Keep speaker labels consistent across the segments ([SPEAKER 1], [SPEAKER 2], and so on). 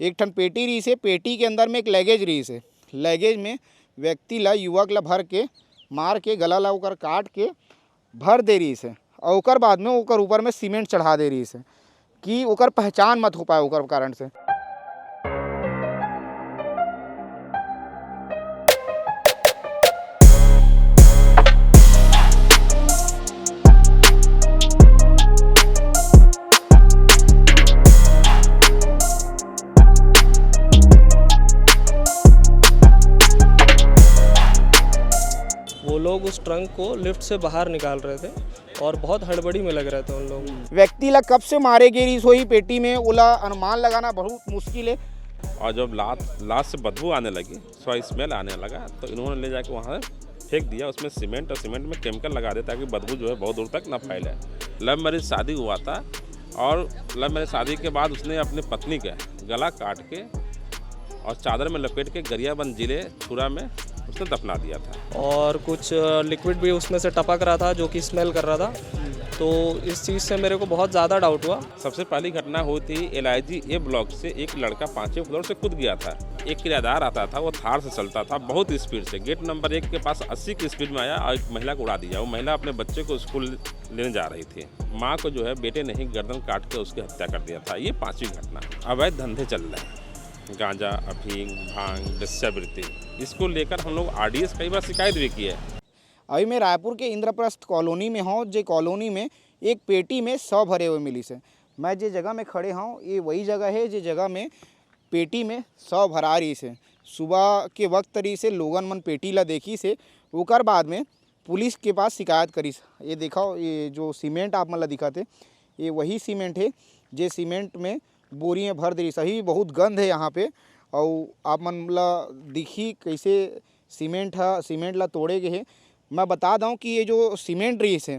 [SPEAKER 1] एक ठन पेटी रही से, पेटी के अंदर में एक लगेज रही से। लगेज में व्यक्ति ला, युवक ला भर के मार के गला ला ओकर काट के भर दे रही से और ओकर बाद में ओकर ऊपर में सीमेंट चढ़ा दे रही से कि ओकर पहचान मत हो पाए ओकर कारण से।
[SPEAKER 2] वो लोग उस ट्रंक को लिफ्ट से बाहर निकाल रहे थे और बहुत हड़बड़ी में लग रहे थे उन लोग।
[SPEAKER 1] व्यक्ति ला कब से मारे गई सोई पेटी में ओला अनुमान लगाना बहुत मुश्किल है।
[SPEAKER 3] और जब लाश से बदबू आने लगी, स्मेल आने लगा, तो इन्होंने ले जाके वहाँ फेंक दिया उसमें सीमेंट, और सीमेंट में केमिकल लगा दिया ताकि बदबू जो है बहुत दूर तक ना फैले। लव मैरिज शादी हुआ था और लव मैरिज शादी के बाद उसने अपनी पत्नी का गला काट के और चादर में लपेट के गरियाबंद जिले छुरा में उसने दफना दिया था।
[SPEAKER 2] और कुछ लिक्विड भी उसमें से टपक रहा था जो कि स्मेल कर रहा था। तो इस चीज़ से मेरे को बहुत ज़्यादा डाउट हुआ।
[SPEAKER 3] सबसे पहली घटना हुई थी LIG A ब्लॉक से एक लड़का 5वें फ्लोर से कूद गया था। एक किराएदार आता था, वो थार से चलता था बहुत स्पीड से, गेट नंबर 1 के पास 80 की स्पीड में आया और एक महिला को उड़ा दिया। वो महिला अपने बच्चे को स्कूल लेने जा रही थी। माँ को जो है बेटे ने ही गर्दन काट के उसकी हत्या कर दिया था। ये 5वीं घटना। अवैध धंधे चल रहे हैं, गांजा, अफीम, भांग, वेश्यावृत्ति, इसको लेकर हम लोग RDS कई बार शिकायत भी की है।
[SPEAKER 1] अभी मैं रायपुर के इंद्रप्रस्थ कॉलोनी में हूँ। जो कॉलोनी में एक पेटी में 100 भरे हुए मिली से। मैं जिस जगह में खड़े हूँ ये वही जगह है जिस जगह में पेटी में 100 भरा रही से। सुबह के वक्त रही से लोगन मन पेटी ला देखी से, ओकर बाद में पुलिस के पास शिकायत करी। ये देखो, ये जो सीमेंट आप मन ला दिखाते ये वही सीमेंट है जे सीमेंट में बोरी में भर दे। सही बहुत गंध है यहाँ पे। और आप मन ला दिखी कैसे सीमेंट ला तोड़े गए है। मैं बता दूँ कि ये जो सीमेंट रही से,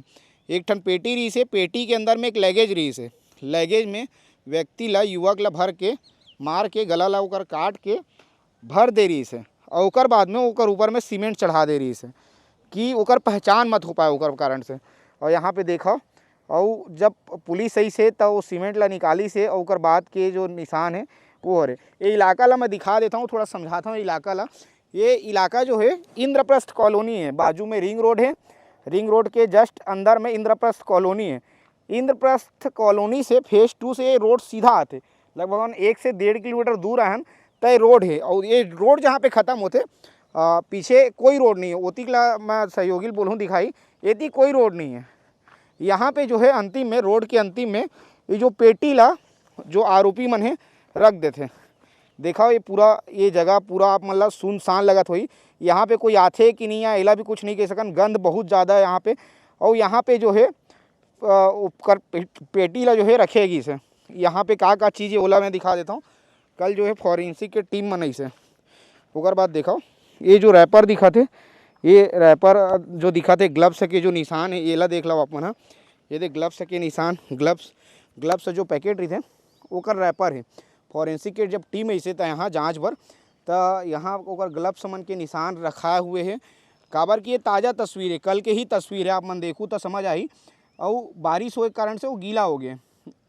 [SPEAKER 1] एक ठन पेटी रही से, पेटी के अंदर में एक लगेज रही से। लगेज में व्यक्ति ला, युवक ला भर के मार के गला ला ओकर काट के भर दे रही से और ओकर बाद में ओकर ऊपर में सीमेंट चढ़ा दे रही से कि ओकर पहचान मत हो पाए ओकर कारण से। और यहाँ पे देखो, और जब पुलिस सही से तब वो सीमेंट ला निकाली से और ओकर बाद के जो निशान है वो है। ये इलाका ला मैं दिखा देता हूँ, थोड़ा समझाता हूँ इलाका ला। ये इलाका जो है इंद्रप्रस्थ कॉलोनी है, बाजू में रिंग रोड है, रिंग रोड के जस्ट अंदर में इंद्रप्रस्थ कॉलोनी है। इंद्रप्रस्थ कॉलोनी से फेज 2 से ये रोड सीधा आते, लगभग 1 से 1.5 किलोमीटर दूर आहन तय रोड है। और ये रोड जहाँ पे ख़त्म होते पीछे कोई रोड नहीं है। ओतिकला मैं सहयोगी बोलूँ दिखाई, ये कोई रोड नहीं है। यहाँ पे जो है अंतिम में, रोड के अंतिम में ये जो पेटी ला जो आरोपी मन है रख देते। देखा ये पूरा, ये जगह पूरा आप मतलब सुनसान लगत हुई। यहाँ पे कोई आथे कि नहीं आए एला भी कुछ नहीं कह सकन। गंद बहुत ज़्यादा है यहाँ पे। और यहाँ पे जो है उपकर पेटी ला जो है रखेगी से। यहाँ पे का चीज़ है ओला मैं दिखा देता हूँ। कल जो है फॉरेंसिक के टीम मनई से ओकर बाद देखो, ये जो रैपर दिखा थे, ये रैपर जो दिखा थे ग्लव्स के जो निशान है ये ला देख लो आप मन। ये देख ग्लव्स के निशान, ग्लव्स जो पैकेट रही थे ओकर रैपर है। फॉरेंसिक के जब टीम ऐसे था यहाँ जांच भर, तो यहाँ ओकर ग्लव्स मन के निशान रखा हुए है। काबर की ये ताज़ा तस्वीर है, कल के ही तस्वीर है। आप मन देखूँ तो समझ आई। और बारिश होने के कारण से वो गीला हो गए,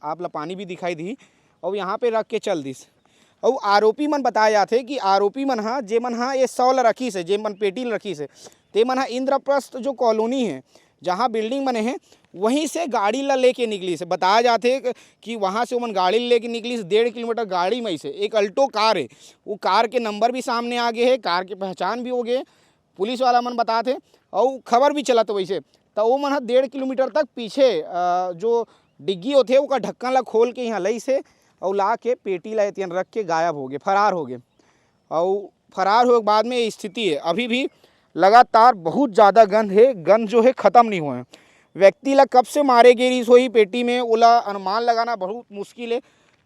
[SPEAKER 1] आप ला पानी भी दिखाई दी और यहाँ पे रख के चल दिस। और आरोपी मन बताए जाते कि आरोपी मन हाँ जे मन हाँ ये 100 ला रखी से, जे मन पेटी ला रखी से, ते मन हाँ इंद्रप्रस्थ जो कॉलोनी है जहाँ बिल्डिंग बने हैं वहीं से गाड़ी ला लेके निकली से। बताया जाते कि वहाँ से उमन गाड़ी लेके निकली से 1.5 किलोमीटर गाड़ी में से एक अल्टो कार है। वो कार के नंबर भी सामने आ गए हैं, कार की पहचान भी हो गए, पुलिस वाला मन बताते और खबर भी चला। तो वैसे तो वो मन 1.5 किलोमीटर तक पीछे जो डिग्गी होते उसका ढक्कन ला खोल के यहाँ लई से और ला के पेटी ला एतियन रख के गायब हो गए, फरार हो गए। और फरार होने के बाद में ये स्थिति है। अभी भी लगातार बहुत ज़्यादा गंध है, गंध जो है ख़त्म नहीं हुए हैं। व्यक्ति ला कब से मारे गई सोई पेटी में ओला अनुमान लगाना बहुत मुश्किल है।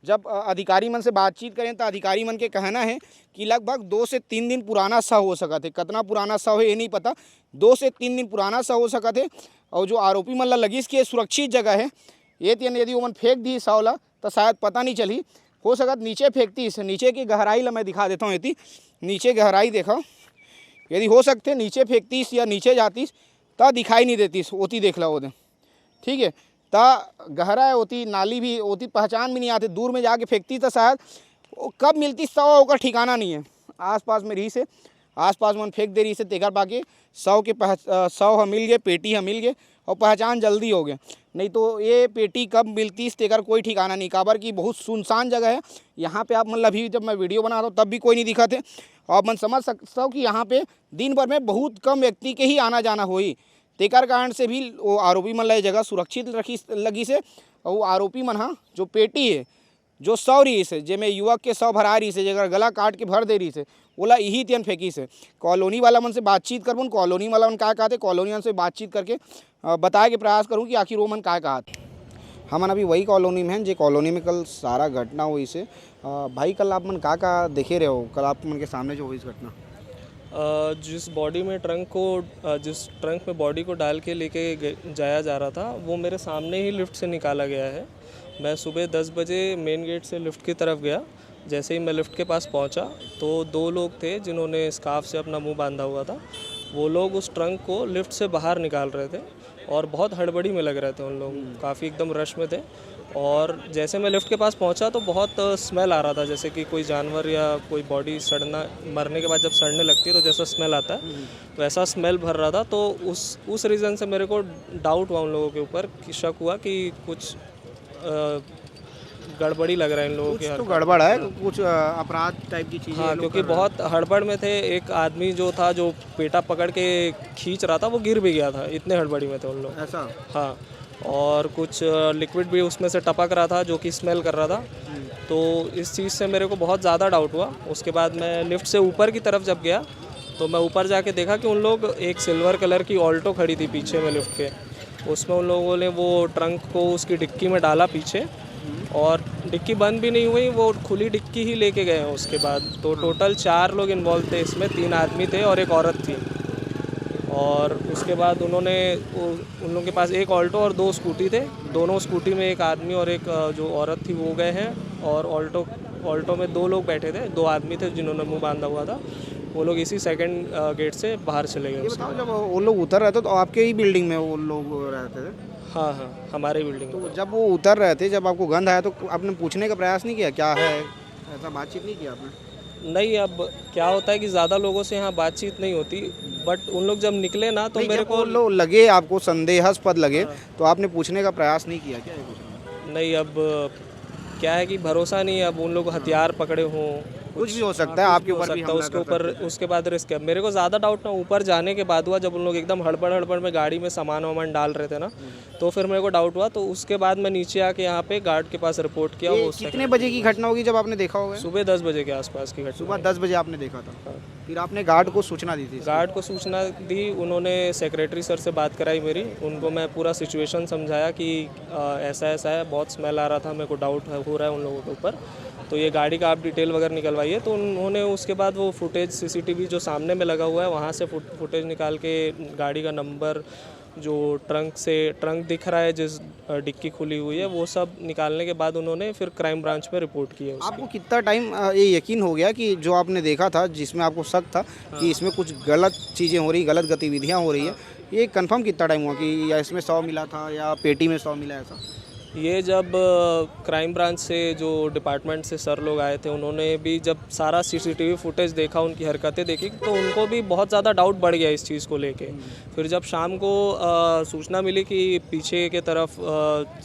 [SPEAKER 1] जब अधिकारी मन से बातचीत करें तो अधिकारी मन के कहना है कि लगभग 2 से 3 दिन पुराना शव हो सका थे। कितना पुराना शव है ये नहीं पता, 2 से 3 दिन पुराना शव हो सका थे। और जो आरोपी मन ला लगी कि सुरक्षित जगह है, ये यदि वो मन फेंक दी शव ला तो शायद पता नहीं चली, हो सकत नीचे फेंकती। इस नीचे की गहराई ला मैं दिखा देता हूँ। यदि नीचे गहराई देखो, यदि हो सकते नीचे फेंकतीस या नीचे जातीस तो दिखाई नहीं देतीस, ओती देख ला ओदे, ठीक है। ता गहरा होती, नाली भी होती, पहचान भी नहीं आती। दूर में जाके फेंकती तो शायद वो कब मिलती 100 का ठिकाना नहीं है। आसपास में रही से आसपास में फेंक दे रही से तेकर पाके 100 के 100 हम मिल गए, पेटी हम मिल गए और पहचान जल्दी हो गए। नहीं तो ये पेटी कब मिलती तेकर कोई ठिकाना नहीं। काबर की बहुत सुनसान जगह है यहाँ पे। आप मतलब अभी जब मैं वीडियो बना रहा हूँ तब भी कोई नहीं दिखा थे। और मैं समझ सकता हूँ कि यहाँ पे दिन भर में बहुत कम व्यक्ति के ही आना जाना होई। तेकर कारण से भी वो आरोपी मन ला ये जगह सुरक्षित रखी लगी से। और वो आरोपी मन हाँ जो पेटी है जो 100 रही से जेमें युवक के 100 भरा रही से जगह गला काट के भर दे रही से ओला यही तियन फेंकी से। कॉलोनी वाला मन से बातचीत करबूँ, कॉलोनी वाला मन का कहते, कॉलोनी से बातचीत करके बताए के प्रयास करूँ कि आखिर वो मन का कहा। हम अभी वही कॉलोनी में हैं जो कॉलोनी में कल सारा घटना हुई से। भाई कल आप मन का देखे रहे हो? कल आप मन के सामने जो हुई इस घटना
[SPEAKER 2] जिस बॉडी में जिस ट्रंक में बॉडी को डाल के लेके जाया जा रहा था वो मेरे सामने ही लिफ्ट से निकाला गया है। मैं सुबह 10 बजे मेन गेट से लिफ्ट की तरफ गया। जैसे ही मैं लिफ्ट के पास पहुंचा तो 2 लोग थे जिन्होंने स्कार्फ से अपना मुंह बांधा हुआ था। वो लोग उस ट्रंक को लिफ्ट से बाहर निकाल रहे थे और बहुत हड़बड़ी में लग रहे थे। उन लोग काफ़ी एकदम रश में थे। और जैसे मैं लिफ्ट के पास पहुंचा तो बहुत स्मेल आ रहा था, जैसे कि कोई जानवर या कोई बॉडी सड़ना, मरने के बाद जब सड़ने लगती है तो जैसा स्मेल आता है वैसा स्मेल भर रहा था। तो उस रीज़न से मेरे को डाउट हुआ उन लोगों के ऊपर, कि शक हुआ कि कुछ गड़बड़ी लग रहा है इन लोगों के।
[SPEAKER 1] तो गड़बड़ है, कुछ अपराध टाइप की चीज़ें।
[SPEAKER 2] हाँ, क्योंकि बहुत हड़बड़ में थे। एक आदमी जो था जो पेटा पकड़ के खींच रहा था वो गिर भी गया था, इतने हड़बड़ी में थे उन लोग।
[SPEAKER 1] ऐसा?
[SPEAKER 2] हाँ, और कुछ लिक्विड भी उसमें से टपक रहा था जो कि स्मेल कर रहा था। तो इस चीज़ से मेरे को बहुत ज़्यादा डाउट हुआ। उसके बाद मैं लिफ्ट से ऊपर की तरफ जब गया तो मैं ऊपर जाके देखा कि उन लोग, एक सिल्वर कलर की ऑल्टो खड़ी थी पीछे में लिफ्ट के, उसमें उन लोगों ने वो ट्रंक को उसकी डिक्की में डाला पीछे, और डिक्की बंद भी नहीं हुई, वो खुली डिक्की ही लेके गए हैं उसके बाद। तो टोटल 4 लोग इन्वॉल्व थे इसमें, 3 आदमी थे और एक औरत थी। और उसके बाद उन लोगों के पास एक ऑल्टो और 2 स्कूटी थे। दोनों स्कूटी में एक आदमी और एक जो औरत थी वो गए हैं, और ऑल्टो में 2 लोग बैठे थे, 2 आदमी थे जिन्होंने मुंह बांधा हुआ था। वो लोग इसी सेकंड गेट से बाहर चले गए।
[SPEAKER 1] बताओ, जब वो लोग उतर रहे थे तो आपके ही बिल्डिंग में वो लोग रहते थे?
[SPEAKER 2] हाँ, हमारे बिल्डिंग में।
[SPEAKER 1] तो जब वो उतर रहे थे, जब आपको गंध आया तो आपने पूछने का प्रयास नहीं किया क्या है? ऐसा बातचीत नहीं किया आपने?
[SPEAKER 2] नहीं, अब क्या होता है कि ज़्यादा लोगों से यहाँ बातचीत नहीं होती, बट उन लोग जब निकले ना तो मेरे को
[SPEAKER 1] लोग लगे, आपको संदेहास्पद लगे, तो आपने पूछने का प्रयास नहीं किया क्या?
[SPEAKER 2] नहीं, अब क्या है कि भरोसा नहीं है। अब उन लोग हथियार पकड़े हों,
[SPEAKER 1] कुछ भी हो सकता है, आपके ऊपर भी हमला
[SPEAKER 2] उसके ऊपर, उसके बाद रिस्क है। मेरे को ज़्यादा डाउट ना ऊपर जाने के बाद हुआ, जब उन लोग एकदम हड़बड़ में गाड़ी में सामान वामान डाल रहे थे ना, तो फिर मेरे को डाउट हुआ। तो उसके बाद मैं नीचे आके यहाँ पे गार्ड के पास रिपोर्ट किया। वो
[SPEAKER 1] कितने बजे की घटना होगी जब आपने देखा होगा?
[SPEAKER 2] सुबह 10 बजे के आसपास की घटना।
[SPEAKER 1] सुबह 10 बजे आपने देखा था? फिर आपने गार्ड को सूचना दी थी?
[SPEAKER 2] गार्ड को सूचना दी, उन्होंने सेक्रेटरी सर से बात कराई मेरी। उनको मैं पूरा सिचुएशन समझाया कि ऐसा है, बहुत स्मेल आ रहा था, मेरे को डाउट हो रहा है उन लोगों के ऊपर, तो ये गाड़ी का आप डिटेल वगैरह निकलवाइए। तो उन्होंने उसके बाद वो फुटेज सीसीटीवी जो सामने में लगा हुआ है वहाँ से फुटेज निकाल के गाड़ी का नंबर, जो ट्रंक दिख रहा है, जिस डिक्की खुली हुई है, वो सब निकालने के बाद उन्होंने फिर क्राइम ब्रांच में रिपोर्ट की है।
[SPEAKER 1] आपको कितना टाइम ये यकीन हो गया कि जो आपने देखा था, जिसमें आपको शक था कि इसमें कुछ गलत चीज़ें हो रही, गलत गतिविधियाँ हो रही है, ये कंफर्म कितना टाइम हुआ कि या इसमें 100 मिला था या पेटी में 100 मिला? ऐसा
[SPEAKER 2] ये जब क्राइम ब्रांच से जो डिपार्टमेंट से सर लोग आए थे, उन्होंने भी जब सारा सीसीटीवी फुटेज देखा, उनकी हरकतें देखी, तो उनको भी बहुत ज़्यादा डाउट बढ़ गया इस चीज़ को लेके। फिर जब शाम को सूचना मिली कि पीछे के तरफ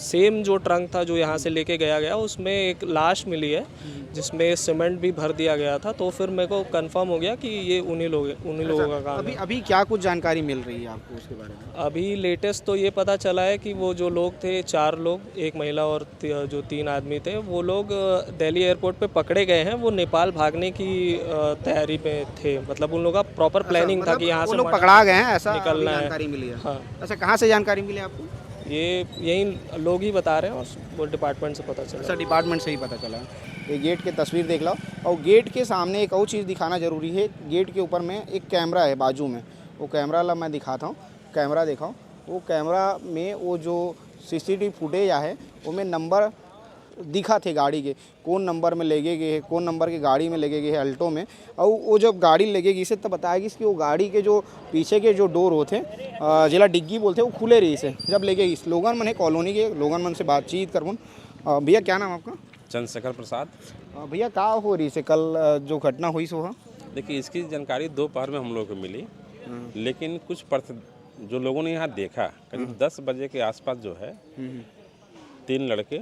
[SPEAKER 2] सेम जो ट्रंक था जो यहाँ से लेके गया उसमें एक लाश मिली है जिसमें सीमेंट भी भर दिया गया था, तो फिर मेरे को कंफर्म हो गया कि ये उन्हीं लोगों का काम है।
[SPEAKER 1] अभी क्या कुछ जानकारी मिल रही है आपको उसके बारे में?
[SPEAKER 2] अभी लेटेस्ट तो ये पता चला है कि वो जो लोग थे, 4 लोग, एक महिला और जो 3 आदमी थे, वो लोग दिल्ली एयरपोर्ट पे पकड़े गए हैं। वो नेपाल भागने की तैयारी में थे, मतलब उन लोगों का प्रॉपर प्लानिंग था कि यहाँ से
[SPEAKER 1] लोग पकड़ा गए हैं, ऐसा
[SPEAKER 2] निकलना है।
[SPEAKER 1] जानकारी मिली है?
[SPEAKER 2] हाँ।
[SPEAKER 1] अच्छा, कहाँ से जानकारी मिली आपको?
[SPEAKER 2] यही लोग ही बता रहे हैं, और वो डिपार्टमेंट से पता चला।
[SPEAKER 1] अच्छा, डिपार्टमेंट से ही पता चला। ये गेट के तस्वीर देख लो, और गेट के सामने एक और चीज़ दिखाना ज़रूरी है। गेट के ऊपर में एक कैमरा है बाजू में, वो कैमरा ला मैं दिखाता हूँ। कैमरा दिखाओ। वो कैमरा में वो जो सीसीटीवी फुटेज है उसमें नंबर दिखा थे गाड़ी के, कौन नंबर में लेगे गए, कौन नंबर के गाड़ी में लेगे गए है, अल्टो में। और वो जब गाड़ी लगेगी इसे तब बताएगी कि वो गाड़ी के जो पीछे के जो डोर होते जिला डिग्गी बोलते वो खुले रही से जब लेगे। लोगन मन है कॉलोनी के, लोगन मन से बातचीत करबून। भैया क्या नाम आपका?
[SPEAKER 3] चंद्रशेखर प्रसाद।
[SPEAKER 1] भैया का हो रही से कल जो घटना हुई सो?
[SPEAKER 3] देखिए, इसकी जानकारी दोपहर में हम लोगों को मिली, लेकिन कुछ जो लोगों ने यहाँ देखा, करीब 10 बजे के आसपास जो है 3 लड़के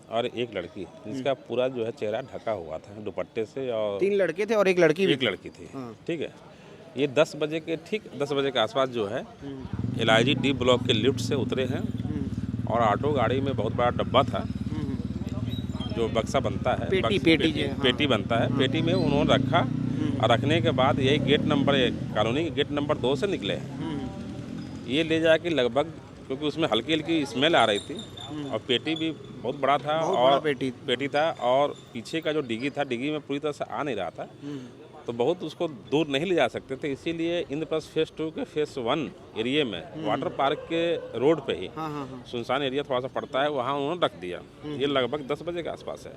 [SPEAKER 3] और 1 लड़की, जिसका पूरा जो है चेहरा ढका हुआ था दुपट्टे से, और
[SPEAKER 1] 3 लड़के थे और 1 लड़की भी?
[SPEAKER 3] 1 लड़की थी। ठीक है, ये 10 बजे के आसपास जो है LIG D ब्लॉक के लिफ्ट से उतरे हैं, और ऑटो गाड़ी में बहुत बड़ा डब्बा था जो बक्सा बनता है, पेटी बनता है, पेटी में उन्होंने रखा, और रखने के बाद यही कॉलोनी के गेट नंबर 2 से निकले। ये ले जाके लगभग, क्योंकि उसमें हल्की हल्की स्मेल आ रही थी, और पेटी भी बहुत बड़ा था, और पेटी था, और पीछे का जो डिग्गी था, डिग्गी में पूरी तरह से आ नहीं रहा था, तो बहुत उसको दूर नहीं ले जा सकते थे। इसीलिए इंद्रप्रस्थ फेज 2 के फेज 1 एरिया में वाटर पार्क के रोड पे ही सुनसान एरिया थोड़ा सा पड़ता है, वहाँ उन्होंने रख दिया। ये लगभग 10 बजे के आसपास है।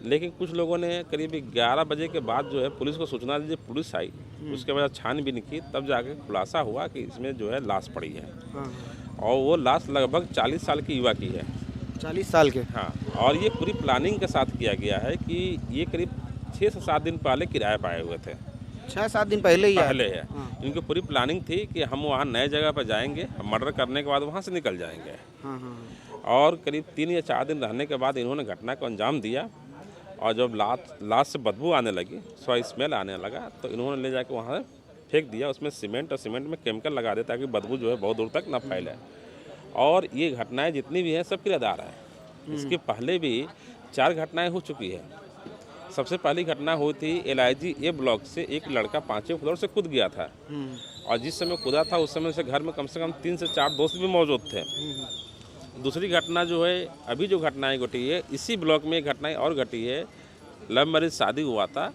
[SPEAKER 3] लेकिन कुछ लोगों ने करीब 11 बजे के बाद जो है पुलिस को सूचना दी, पुलिस आई, उसके बाद छानबीन की, तब जाके खुलासा हुआ कि इसमें जो है लाश पड़ी है, और वो लाश लगभग 40 साल की युवा की है।
[SPEAKER 1] 40 साल के? हाँ।
[SPEAKER 3] और ये पूरी प्लानिंग के साथ किया गया है कि ये करीब 6 से 7 दिन पहले किराए पाए हुए थे।
[SPEAKER 1] 6-7 दिन पहले ही
[SPEAKER 3] है। इनकी पूरी प्लानिंग थी कि हम वहाँ नए जगह पर जाएंगे, मर्डर करने के बाद वहाँ से निकल जाएंगे। और करीब 3 या 4 दिन रहने के बाद इन्होंने घटना को अंजाम दिया, और जब लाश से बदबू आने लगी, स्मेल आने लगा, तो इन्होंने ले जाके वहाँ फेंक दिया। उसमें सीमेंट और सीमेंट में केमिकल लगा दिया ताकि बदबू जो है बहुत दूर तक ना फैले। और ये घटनाएं जितनी भी हैं सब किराएदार हैं। इसके पहले भी 4 घटनाएं हो चुकी है। सबसे पहली घटना हुई थी LIG A ब्लॉक से एक लड़का 5वें फ्लोर से कूद गया था, और जिस समय कूदा था उस समय से घर में कम से कम 3 से 4 दोस्त भी मौजूद थे। दूसरी घटना जो है, अभी जो घटनाएं घटी है, इसी ब्लॉक में एक घटनाएं और घटी है। लव मैरिज शादी हुआ था,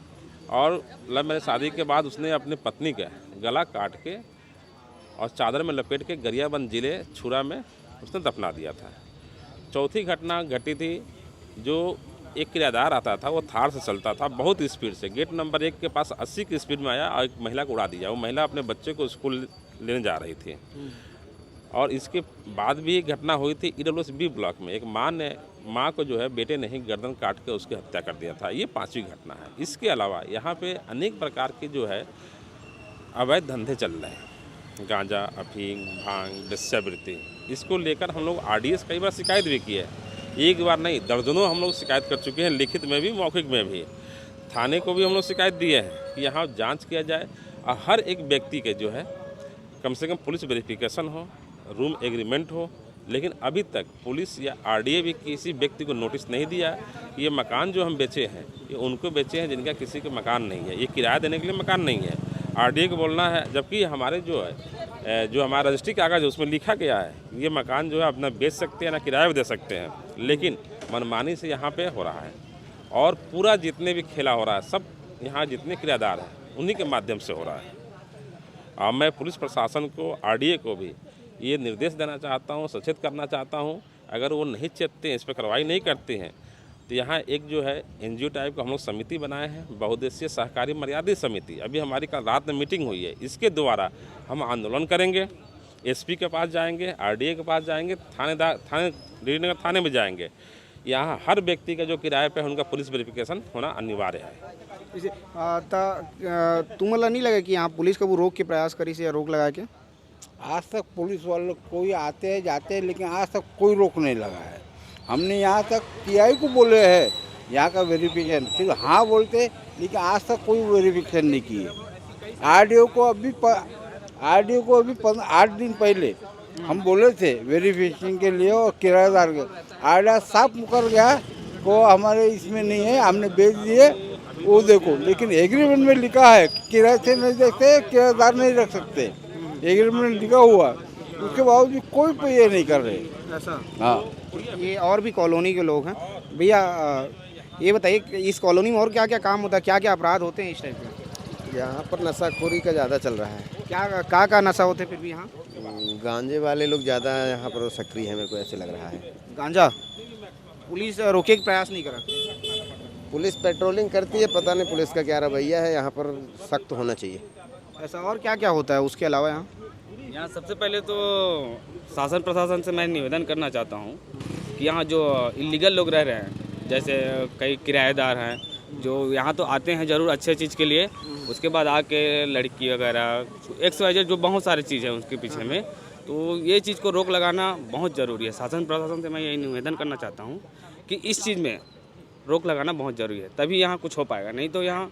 [SPEAKER 3] और लव मैरिज शादी के बाद उसने अपनी पत्नी का गला काट के और चादर में लपेट के गरियाबंद जिले छुरा में उसने दफना दिया था। चौथी घटना घटी थी, जो एक किराएदार आता था, वो थार से चलता था बहुत स्पीड से, गेट नंबर 1 के पास 80 की स्पीड में आया और एक महिला को उड़ा दिया। वो महिला अपने बच्चे को स्कूल लेने जा रही थी। और इसके बाद भी एक घटना हुई थी EWS B ब्लॉक में। एक माँ को जो है बेटे ने ही गर्दन काट के उसकी हत्या कर दिया था। ये 5वीं घटना है। इसके अलावा यहाँ पे अनेक प्रकार के जो है अवैध धंधे चल रहे हैं, गांजा, अफीम, भांग, वेश्यावृत्ति। इसको लेकर हम लोग RDS कई बार शिकायत भी की है, एक बार नहीं दर्जनों हम लोग शिकायत कर चुके हैं, लिखित में भी मौखिक में भी। थाने को भी हम लोग शिकायत दिए हैं कि यहाँ जांच किया जाए, और हर एक व्यक्ति के जो है कम से कम पुलिस वेरिफिकेशन हो, रूम एग्रीमेंट हो। लेकिन अभी तक पुलिस या RDA भी किसी व्यक्ति को नोटिस नहीं दिया कि ये मकान जो हम बेचे हैं ये उनको बेचे हैं जिनका किसी का मकान नहीं है, ये किराया देने के लिए मकान नहीं है। RDA को बोलना है, जबकि हमारे जो है जो हमारा रजिस्ट्री कागज़ है उसमें लिखा गया है ये मकान जो है अपना बेच सकते हैं ना किराया भी दे सकते हैं, लेकिन मनमानी से यहाँ पे हो रहा है। और पूरा जितने भी खेला हो रहा है सब यहाँ जितने किराएदार हैं उन्हीं के माध्यम से हो रहा है। अब मैं पुलिस प्रशासन को, RDA को भी ये निर्देश देना चाहता हूँ, सचेत करना चाहता हूँ, अगर वो नहीं चेतते हैं, इस पर कार्रवाई नहीं करते हैं, तो यहाँ एक जो है NGO टाइप का हम लोग समिति बनाए हैं, बहुउद्देशीय सहकारी मर्यादित समिति। अभी हमारी कल रात में मीटिंग हुई है, इसके द्वारा हम आंदोलन करेंगे, SP के पास जाएंगे, RDA के पास जाएंगे, थाने थाने में जाएंगे। यहाँ हर व्यक्ति का जो किराए पे उनका पुलिस वेरिफिकेशन होना अनिवार्य है।
[SPEAKER 1] तुम्हाला नहीं लगा कि यहाँ पुलिस को वो रोक के प्रयास करी से या रोक लगा के?
[SPEAKER 4] आज तक पुलिस वाले कोई आते हैं जाते हैं, लेकिन आज तक कोई रोक नहीं लगा है। हमने यहाँ तक TI को बोले हैं यहाँ का वेरिफिकेशन, सिर्फ हाँ बोलते, लेकिन आज तक कोई वेरिफिकेशन नहीं किए। RDO को अभी 8 दिन पहले हम बोले थे वेरिफिकेशन के लिए, और किराएदार के RDO साफ मुकर गया को हमारे इसमें नहीं है, हमने बेच दिए वो देखो। लेकिन एग्रीमेंट में लिखा है किराए से नहीं देखते, किराएदार नहीं रख सकते, एग्रीमेंट लिखा हुआ, उसके बावजूद कोई पे ये नहीं कर रहे
[SPEAKER 1] ऐसा।
[SPEAKER 4] हाँ,
[SPEAKER 1] ये और भी कॉलोनी के लोग हैं। भैया ये बताइए इस कॉलोनी में और क्या क्या काम होता है, क्या क्या अपराध होते हैं इस टाइप के?
[SPEAKER 5] यहाँ पर नशाखोरी का ज़्यादा चल रहा है।
[SPEAKER 1] क्या नशा होते हैं फिर भी यहाँ?
[SPEAKER 5] गांजे वाले लोग ज़्यादा यहाँ पर सक्रिय है, मेरे को ऐसे लग रहा है।
[SPEAKER 1] गांजा पुलिस रोके का प्रयास नहीं करा?
[SPEAKER 5] पुलिस पेट्रोलिंग करती है, पता नहीं पुलिस का क्या रवैया है, यहाँ पर सख्त होना चाहिए।
[SPEAKER 1] ऐसा और क्या क्या होता है उसके अलावा यहाँ?
[SPEAKER 6] सबसे पहले तो शासन प्रशासन से मैं निवेदन करना चाहता हूँ कि यहाँ जो इलीगल लोग रह रहे हैं, जैसे कई किराएदार हैं जो यहाँ तो आते हैं ज़रूर अच्छे चीज़ के लिए, उसके बाद आके लड़की वगैरह XYZ जो बहुत सारी चीज़ है उसके पीछे में, तो ये चीज़ को रोक लगाना बहुत ज़रूरी है। शासन प्रशासन से मैं यही निवेदन करना चाहता हूँ कि इस चीज़ में रोक लगाना बहुत ज़रूरी है, तभी यहाँ कुछ हो पाएगा। नहीं तो यहाँ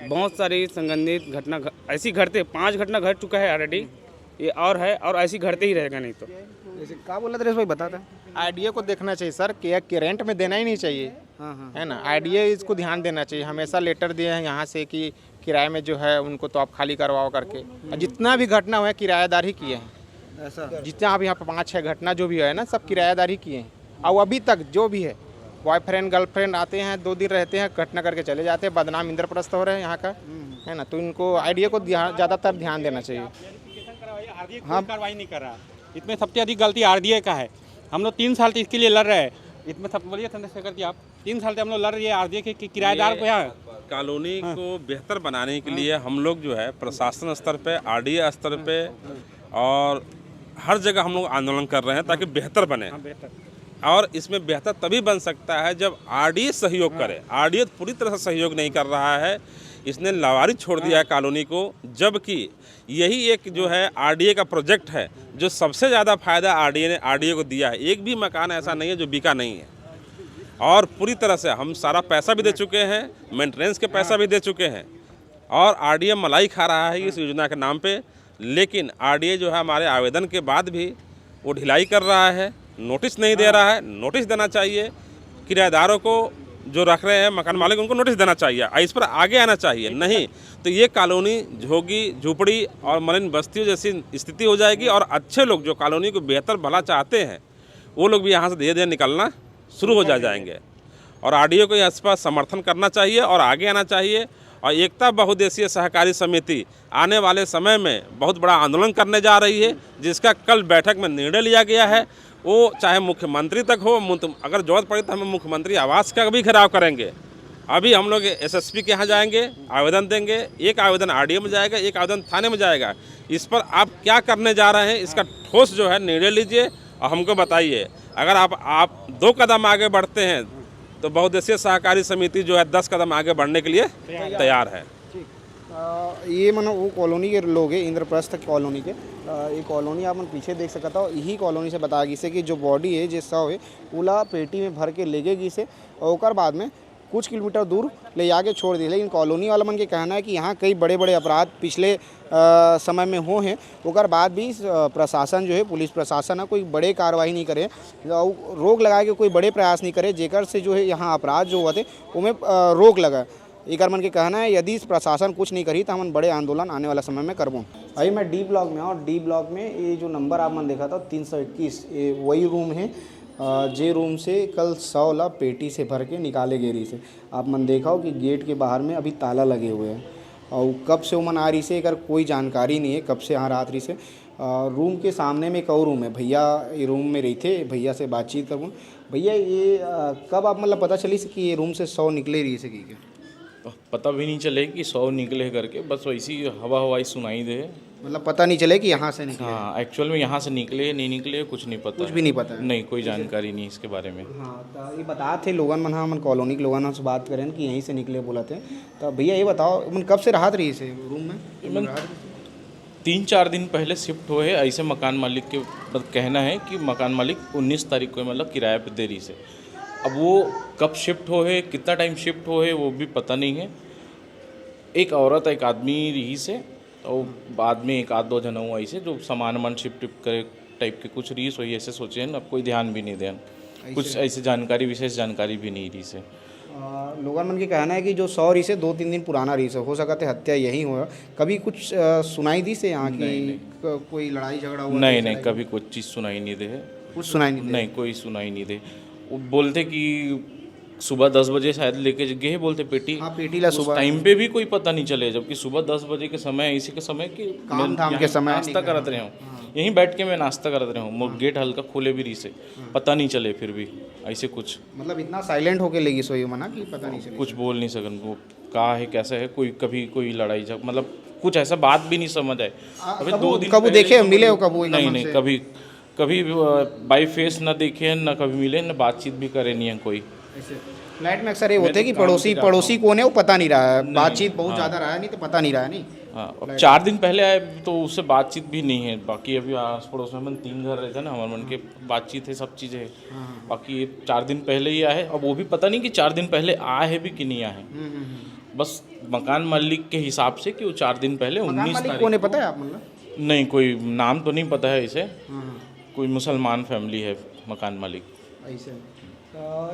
[SPEAKER 6] बहुत सारी संबंधित घटना ऐसी घटते, 5 घटना घट चुका है ऑलरेडी, ये और है और ऐसी घटते ही रहेगा। नहीं तो
[SPEAKER 1] जैसे क्या बोला था भाई, बताता
[SPEAKER 7] आईडीए को देखना चाहिए सर कि रेंट में देना ही नहीं चाहिए, है ना। आईडीए इसको ध्यान देना चाहिए। हमेशा लेटर दिए हैं यहाँ से कि किराए में जो है उनको तो आप खाली करवाओ करके। और जितना भी घटना हुआ है किराएदार ही किए हैं,
[SPEAKER 1] ऐसा
[SPEAKER 7] जितना आप यहाँ पे 5-6 घटना जो भी है ना, सब किराएदार ही किए हैं। और अभी तक जो भी है बॉयफ्रेंड गर्लफ्रेंड आते हैं, 2 दिन रहते हैं, घटना करके चले जाते हैं, बदनाम इंद्रप्रस्थ हो रहे हैं यहाँ का, है ना। तो इनको आईडीए को ज़्यादातर ध्यान देना चाहिए।
[SPEAKER 8] हाँ, कार्रवाई नहीं कर रहा। इसमें सबसे अधिक गलती आरडीए का है। हम लोग 3 साल से इसके लिए लड़ रहे हैं। इसमें सब बोलिए चंद्रशेखर जी, आप 3 साल से हम लोग लड़ रहे हैं आरडीए के किराएदार को। यहाँ
[SPEAKER 3] कॉलोनी को बेहतर बनाने के लिए हम लोग जो है प्रशासन स्तर पे, आरडीए स्तर पे और हर जगह हम लोग आंदोलन कर रहे हैं ताकि बेहतर बने। और इसमें बेहतर तभी बन सकता है जब आरडीए सहयोग करे। आरडीए पूरी तरह से सहयोग नहीं कर रहा है, इसने लावारिस छोड़ दिया है कॉलोनी को, जबकि यही एक जो है आरडीए का प्रोजेक्ट है जो सबसे ज़्यादा फायदा आरडीए को दिया है। एक भी मकान ऐसा नहीं है जो बिका नहीं है, और पूरी तरह से हम सारा पैसा भी दे चुके हैं, मेंटेनेंस के पैसा भी दे चुके हैं, और आरडीए मलाई खा रहा है इस योजना के नाम पे। लेकिन आरडीए जो है हमारे आवेदन के बाद भी वो ढिलाई कर रहा है, नोटिस नहीं दे रहा है। नोटिस देना चाहिए किराएदारों को, जो रख रहे हैं मकान मालिक, उनको नोटिस देना चाहिए, इस पर आगे आना चाहिए। नहीं तो ये कॉलोनी झोगी झोपड़ी और मलिन बस्तियों जैसी स्थिति हो जाएगी, और अच्छे लोग जो कॉलोनी को बेहतर भला चाहते हैं वो लोग भी यहाँ से धीरे धीरे निकलना शुरू हो जाएंगे। और आरडीए को इस पर समर्थन करना चाहिए और आगे आना चाहिए। और एकता बहुउद्देशीय सहकारी समिति आने वाले समय में बहुत बड़ा आंदोलन करने जा रही है, जिसका कल बैठक में निर्णय लिया गया है। वो चाहे मुख्यमंत्री तक हो, अगर जरूरत पड़ी तो हम मुख्यमंत्री आवास का भी घेराव करेंगे। अभी हम लोग एसएसपी के यहाँ जाएंगे, आवेदन देंगे। एक आवेदन आरडीए में जाएगा, एक आवेदन थाने में जाएगा। इस पर आप क्या करने जा रहे हैं, इसका ठोस जो है निर्णय लीजिए और हमको बताइए। अगर आप 2 कदम आगे बढ़ते हैं तो बहुउद्देशीय सहकारी समिति जो है 10 कदम आगे बढ़ने के लिए तैयार है।
[SPEAKER 1] ये मानो वो कॉलोनी के लोग हैं, इंद्रप्रस्थ कॉलोनी के। ये कॉलोनी आप मन पीछे देख सकता हो, यही कॉलोनी से बता गई से कि जो बॉडी है जिस सौ है पूरा पेटी में भर के ले गई से, और बाद में कुछ किलोमीटर दूर ले जाके छोड़ दी। लेकिन कॉलोनी वाला मन के कहना है कि यहाँ कई बड़े बड़े अपराध पिछले समय में हो हैं, और बाद भी प्रशासन जो है, पुलिस प्रशासन है, कोई बड़े कार्रवाई नहीं करे, रोक लगा के कोई बड़े प्रयास नहीं करे, जेकर से जो है यहाँ अपराध जो हुआ थे उनमें रोक लगा। एक मन के कहना है यदि प्रशासन कुछ नहीं करी तो हम बड़े आंदोलन आने वाला समय में करबो। अभी मैं डी ब्लॉक में, और डी ब्लॉक में ये जो नंबर आप मन देखा था 321, ये वही रूम है जे रूम से कल 100 ला पेटी से भर के निकाले गए रही से। आप मन देखा हो कि गेट के बाहर में अभी ताला लगे हुए हैं, और कब से उमन आ रही से अगर कोई जानकारी नहीं है, कब से यहाँ रात रही से। रूम के सामने में एक और रूम है, भैया ये रूम में रही थे, भैया से बातचीत करूँ। भैया ये कब आप मतलब पता चली से कि ये रूम से 100 निकले रही से कि
[SPEAKER 9] पता भी नहीं चले कि 100 निकले करके, बस वैसी हवाई सुनाई दे,
[SPEAKER 1] मतलब पता नहीं चले कि यहाँ से निकले।
[SPEAKER 9] हाँ, एक्चुअल में यहाँ से निकले नहीं निकले कुछ नहीं पता,
[SPEAKER 1] कुछ भी नहीं पता
[SPEAKER 9] नहीं, कोई जानकारी नहीं इसके बारे में।
[SPEAKER 1] हाँ, तो ये बता थे लोगन मन, हाँ मन कॉलोनी के लोगन से बात करें कि यहीं से निकले बोला थे। तो भैया ये बताओ मन कब से राहत रही से रूम में?
[SPEAKER 9] 3-4 दिन पहले शिफ्ट हुए, ऐसे मकान मालिक के कहना है कि मकान मालिक 19 तारीख को मतलब किराए पर दे रही से। अब वो कब शिफ्ट हो है, कितना टाइम शिफ्ट हो है वो भी पता नहीं है। एक औरत एक आदमी रही से, और बाद में 1-2 जन हुआ ऐसे जो सामान शिफ्ट करे टाइप के कुछ रही वही ऐसे सोचे हैं। अब कोई ध्यान भी नहीं देन, कुछ ऐसी जानकारी विशेष जानकारी भी नहीं रही से।
[SPEAKER 1] लोगन मन के कहना है कि जो 100 रही से 2-3 दिन पुराना रही से, हो सकता है हत्या यही हुआ। कभी कुछ सुनाई दी से यहाँ की कोई लड़ाई झगड़ा हुआ?
[SPEAKER 9] नहीं, कभी कुछ चीज़ सुनाई नहीं दे,
[SPEAKER 1] कुछ सुनाई नहीं,
[SPEAKER 9] कोई सुनाई नहीं दे। वो बोलते कि सुबह 10 बजे शायद लेके गए बोलते पेटी।
[SPEAKER 1] हाँ, पेटी ला सुबह
[SPEAKER 9] टाइम पे भी कोई पता नहीं चले, जबकि सुबह 10 बजे के समय, इसी के समय कि
[SPEAKER 1] काम धाम के समय
[SPEAKER 9] नाश्ता करते रहे हूँ, यहीं बैठ के मैं नाश्ता करते रहा हूँ, गेट हल्का खोले भी रही से, पता नहीं चले फिर भी ऐसे कुछ।
[SPEAKER 1] मतलब इतना साइलेंट होके लेगी सोई मना कि पता नहीं चले,
[SPEAKER 9] कुछ बोल नहीं सकन वो कहा है कैसा है, कोई कभी कोई लड़ाई झगड़ा मतलब कुछ ऐसा बात भी नहीं समझ आए।
[SPEAKER 1] अभी 2 दिन कब देखे मिले हो? कब?
[SPEAKER 9] नहीं, कभी बाई फेस ना देखे, ना कभी मिले, ना बातचीत भी करे नहीं है कोई।
[SPEAKER 1] फ्लैट में अक्सर ये होते हैं कि पड़ोसी कौन है वो पता नहीं रहा है, बातचीत बहुत ज़्यादा रहा है, नहीं तो पता नहीं रहा है। नहीं
[SPEAKER 9] हाँ, अब 4 दिन पहले आए तो उससे बातचीत भी नहीं है। बाकी अभी आस पड़ोस में हम 3 घर रहते हैं ना, हमारे मन के बातचीत है, सब चीज़ें है। बाकी ये 4 दिन पहले ही आए, अब वो भी पता नहीं कि 4 दिन पहले आए हैं भी कि नहीं आए। बस मकान मालिक के हिसाब से कि वो 4 दिन पहले 19 तारीख
[SPEAKER 1] कौन है पता है आप मतलब?
[SPEAKER 9] नहीं, कोई नाम तो नहीं पता है इसे। कोई मुसलमान फैमिली है मकान मालिक।
[SPEAKER 1] ऐसे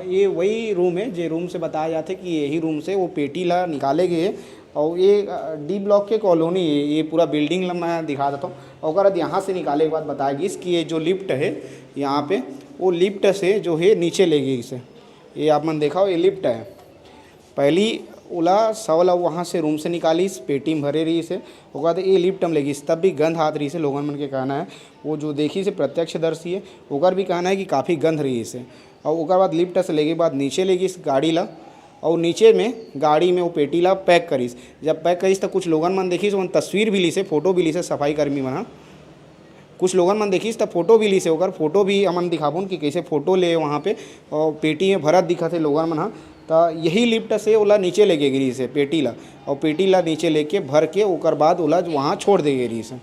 [SPEAKER 1] ये वही रूम है जे रूम से बताया जाता है कि यही रूम से वो पेटी ला निकाले गए। और ये डी ब्लॉक के कॉलोनी है, ये पूरा बिल्डिंग ला मैं दिखा देता हूँ। और अगर यहाँ से निकाले के बाद बताया गई कि ये जो लिफ्ट है यहाँ पे, वो लिफ्ट से जो है नीचे ले गई इसे। ये आप मन देखा हो, ये लिफ्ट है। पहली ओला सवला वहाँ से रूम से निकाली, इस पेटी में भरे रही से, होगा तो ये लिफ्ट हम लेगी, तब भी गंध हाथ रही से। लोगन मन के कहना है, वो जो देखी से प्रत्यक्षदर्शी है ओकर भी कहना है कि काफ़ी गंध रही से। और ओकर बाद लिफ्ट से लेके बाद नीचे लेगी इस गाड़ी ला, और नीचे में गाड़ी में वो पेटी ला पैक करीस। जब पैक करीस तो कुछ लोगन मन देखी तो तस्वीर भी ली से, फोटो भी ली से, सफाई कर्मी मन कुछ लोगन मन देखीस तो फोटो भी ली से। ओकर फोटो भी हमन दिखाबून कि कैसे फ़ोटो ले वहाँ पे, और पेटी में भरत दिखत है लोगन मन। तो यही लिफ्ट से ओला नीचे लेके गिरी से पेटी ला, और पेटी ला नीचे लेके भर के ओकर बाद ओला वहाँ छोड़ दे गिरी से।